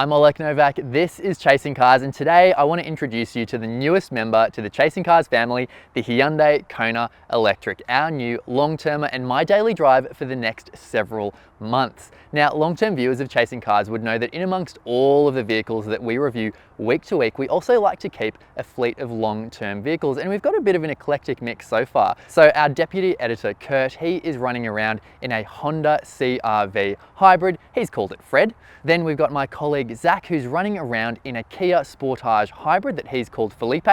I'm Olek Novak, this is Chasing Cars, and today I want to introduce you to the newest member to the Chasing Cars family, the Hyundai Kona Electric, our new long-termer and my daily drive for the next several months. Now, long-term viewers of Chasing Cars would know that in amongst all of the vehicles that we review week to week, we also like to keep a fleet of long-term vehicles, and we've got a bit of an eclectic mix so far. So our deputy editor, Kurt, he is running around in a Honda CR-V hybrid. He's called it Fred. Then we've got my colleague Zach, who's running around in a Kia Sportage hybrid that he's called Felipe.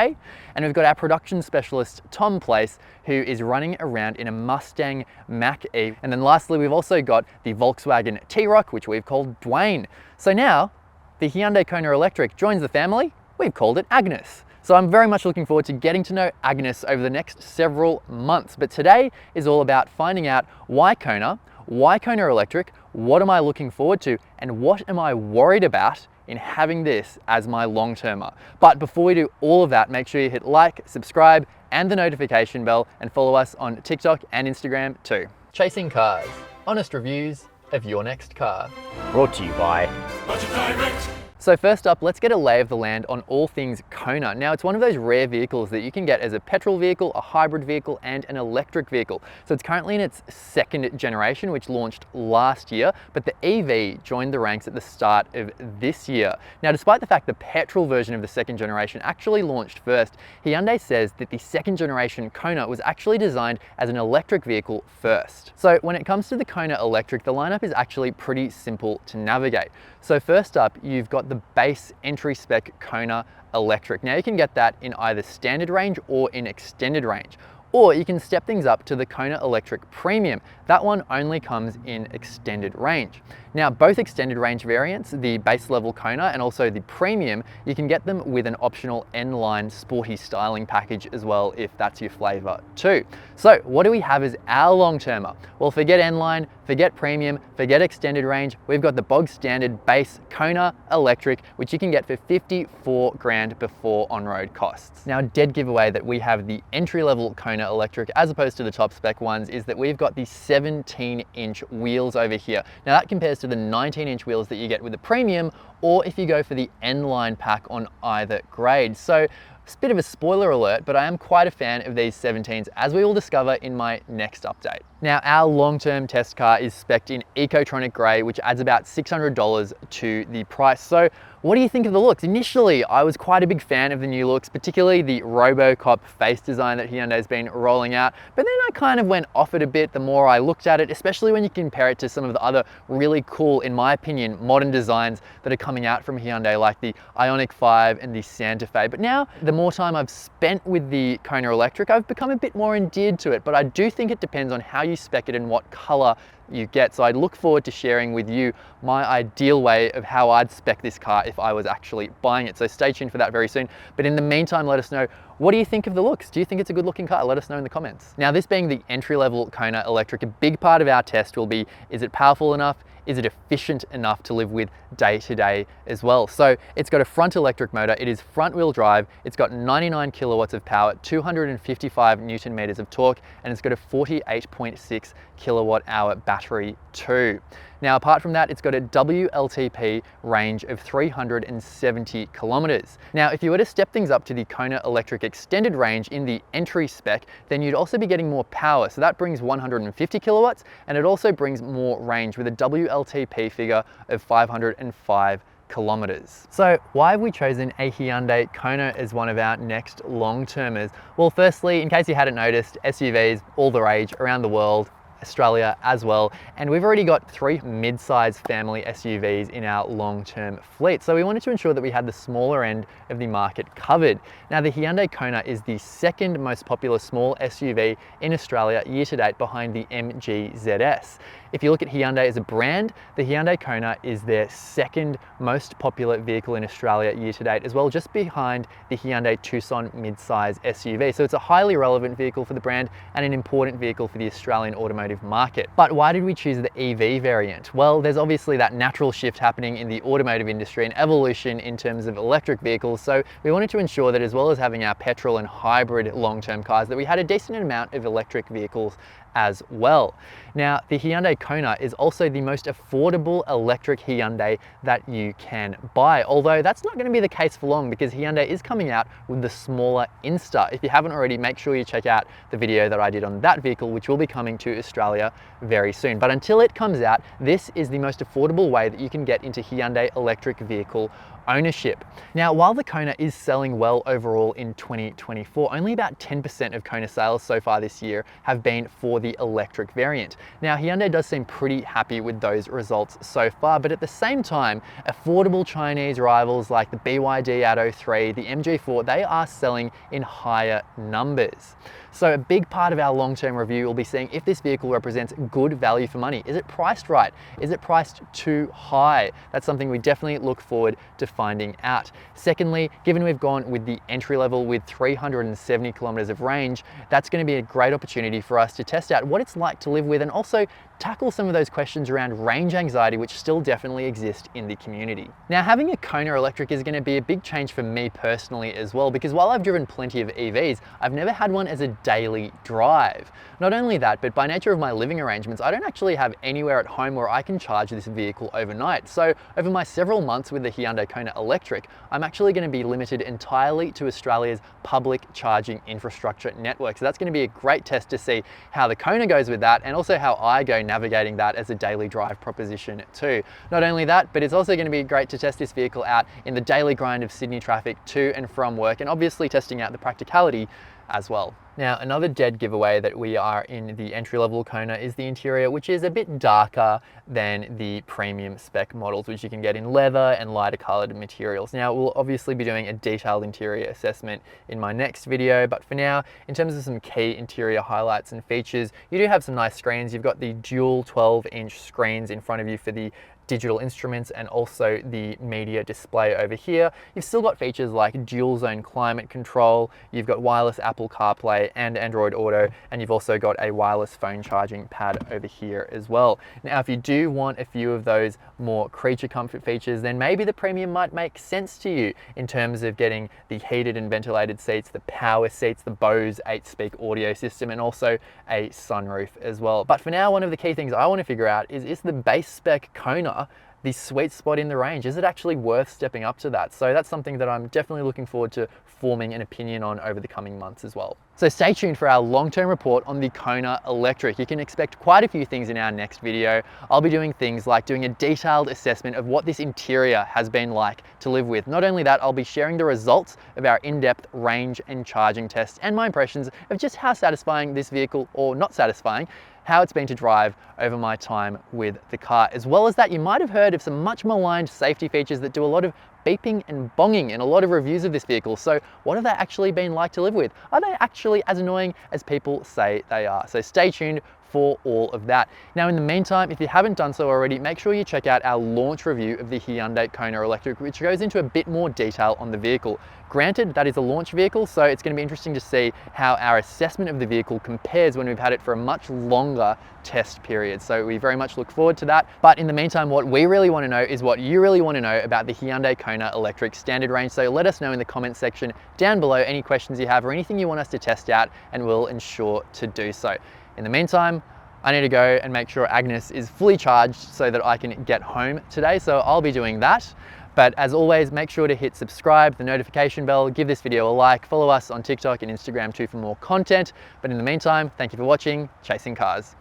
And we've got our production specialist, Tom Place, who is running around in a Mustang Mach-E. And then lastly, we've also got the Volkswagen T-Roc, which we've called Dwayne. So now, the Hyundai Kona Electric joins the family. We've called it Agnes. So I'm very much looking forward to getting to know Agnes over the next several months. But today is all about finding out why Kona Electric, what am I looking forward to, and what am I worried about in having this as my long-termer. But before we do all of that, make sure you hit like, subscribe, and the notification bell, and follow us on TikTok and Instagram too. Chasing Cars, honest reviews of your next car. Brought to you by Budget Direct. So first up, let's get a lay of the land on all things Kona. Now, it's one of those rare vehicles that you can get as a petrol vehicle, a hybrid vehicle, and an electric vehicle. So it's currently in its second generation, which launched last year, but the EV joined the ranks at the start of this year. Now, despite the fact the petrol version of the second generation actually launched first, Hyundai says that the second generation Kona was actually designed as an electric vehicle first. So when it comes to the Kona Electric, the lineup is actually pretty simple to navigate. So first up, you've got the base entry spec Kona Electric. Now you can get that in either standard range or in extended range. Or you can step things up to the Kona Electric Premium. That one only comes in extended range. Now, both extended range variants, the base level Kona and also the Premium, you can get them with an optional N-line sporty styling package as well, if that's your flavor too. So what do we have as our long-termer? Well, forget N-line, forget Premium, forget extended range. We've got the bog standard base Kona Electric, which you can get for 54 grand before on-road costs. Now, dead giveaway that we have the entry-level Kona Electric as opposed to the top spec ones is that we've got the 17-inch wheels over here. Now that compares to the 19-inch wheels that you get with the Premium, or if you go for the N-line pack on either grade. So it's a bit of a spoiler alert, but I am quite a fan of these 17s, as we will discover in my next update. Now, our long-term test car is spec'd in Ecotronic Grey, which adds about $600 to the price. So what do you think of the looks? Initially, I was quite a big fan of the new looks, particularly the RoboCop face design that Hyundai's been rolling out. But then I kind of went off it a bit the more I looked at it, especially when you compare it to some of the other really cool, in my opinion, modern designs that are coming out from Hyundai, like the Ioniq 5 and the Santa Fe. But now, the more time I've spent with the Kona Electric, I've become a bit more endeared to it. But I do think it depends on how you spec it and what color you get. So I'd look forward to sharing with you my ideal way of how I'd spec this car if I was actually buying it. So stay tuned for that very soon. But in the meantime, let us know, what do you think of the looks? Do you think it's a good looking car? Let us know in the comments. Now, this being the entry-level Kona Electric, a big part of our test will be, is it powerful enough? Is it efficient enough to live with day to day as well? So it's got a front electric motor, it is front wheel drive, it's got 99 kilowatts of power, 255 Newton meters of torque, and it's got a 48.6 kilowatt hour battery too. Now, apart from that, it's got a WLTP range of 370 kilometers. Now, if you were to step things up to the Kona Electric extended range in the entry spec, then you'd also be getting more power. So that brings 150 kilowatts, and it also brings more range with a WLTP figure of 505 kilometers. So why have we chosen a Hyundai Kona as one of our next long-termers? Well, firstly, in case you hadn't noticed, SUVs all the rage around the world, Australia as well, and we've already got 3 mid-size family SUVs in our long-term fleet, so we wanted to ensure that we had the smaller end of the market covered. Now, the Hyundai Kona is the second most popular small SUV in Australia year to date, behind the MG ZS. If you look at Hyundai as a brand, the Hyundai Kona is their second most popular vehicle in Australia year to date as well, just behind the Hyundai Tucson mid-size SUV. So it's a highly relevant vehicle for the brand and an important vehicle for the Australian automotive market. But why did we choose the EV variant? Well, there's obviously that natural shift happening in the automotive industry and evolution in terms of electric vehicles. So we wanted to ensure that, as well as having our petrol and hybrid long-term cars, that we had a decent amount of electric vehicles as well. Now, the Hyundai Kona is also the most affordable electric Hyundai that you can buy, although that's not going to be the case for long because Hyundai is coming out with the smaller Insta. If you haven't already, make sure you check out the video that I did on that vehicle, which will be coming to Australia very soon. But until it comes out, this is the most affordable way that you can get into Hyundai electric vehicle ownership. Now, while the Kona is selling well overall in 2024, only about 10% of Kona sales so far this year have been for the electric variant. Now, Hyundai does seem pretty happy with those results so far, but at the same time, affordable Chinese rivals like the BYD Atto 3, the MG4, they are selling in higher numbers. So a big part of our long-term review will be seeing if this vehicle represents good value for money. Is it priced right? Is it priced too high? That's something we definitely look forward to finding out. Secondly, given we've gone with the entry level with 370 kilometers of range, that's going to be a great opportunity for us to test out what it's like to live with and also tackle some of those questions around range anxiety, which still definitely exist in the community. Now, having a Kona Electric is going to be a big change for me personally as well, because while I've driven plenty of EVs, I've never had one as a daily drive. Not only that, but by nature of my living arrangements, I don't actually have anywhere at home where I can charge this vehicle overnight. So over my several months with the Hyundai Kona Electric, I'm actually going to be limited entirely to Australia's public charging infrastructure network. So that's going to be a great test to see how the Kona goes with that, and also how I go navigating that as a daily drive proposition too. Not only that, but it's also going to be great to test this vehicle out in the daily grind of Sydney traffic to and from work, and obviously testing out the practicality as well. Now, another dead giveaway that we are in the entry-level Kona is the interior, which is a bit darker than the premium spec models, which you can get in leather and lighter colored materials. Now, we'll obviously be doing a detailed interior assessment in my next video, but for now, in terms of some key interior highlights and features, you do have some nice screens. You've got the dual 12-inch screens in front of you for the digital instruments and also the media display over here. You've still got features like dual zone climate control, you've got wireless Apple CarPlay and Android Auto, and you've also got a wireless phone charging pad over here as well. Now, if you do want a few of those more creature comfort features, then maybe the premium might make sense to you in terms of getting the heated and ventilated seats, the power seats, the Bose 8-speak audio system, and also a sunroof as well. But for now, one of the key things I want to figure out is the base spec Kona the sweet spot in the range? Is it actually worth stepping up to that? So that's something that I'm definitely looking forward to forming an opinion on over the coming months as well. So stay tuned for our long-term report on the Kona Electric. You can expect quite a few things in our next video. I'll be doing things like doing a detailed assessment of what this interior has been like to live with. Not only that, I'll be sharing the results of our in-depth range and charging tests and my impressions of just how satisfying this vehicle, or not satisfying, how it's been to drive over my time with the car. As well as that, you might have heard of some much maligned safety features that do a lot of beeping and bonging in a lot of reviews of this vehicle. So what have they actually been like to live with? Are they actually as annoying as people say they are? So stay tuned for all of that. Now, in the meantime, if you haven't done so already, make sure you check out our launch review of the Hyundai Kona Electric, which goes into a bit more detail on the vehicle. Granted, that is a launch vehicle, so it's going to be interesting to see how our assessment of the vehicle compares when we've had it for a much longer test period. So we very much look forward to that. But in the meantime, what we really want to know is what you really want to know about the Hyundai Kona Electric standard range. So let us know in the comments section down below any questions you have or anything you want us to test out, and we'll ensure to do so. In the meantime, I need to go and make sure Agnes is fully charged so that I can get home today. So I'll be doing that. But as always, make sure to hit subscribe, the notification bell, give this video a like, follow us on TikTok and Instagram too for more content. But in the meantime, thank you for watching Chasing Cars.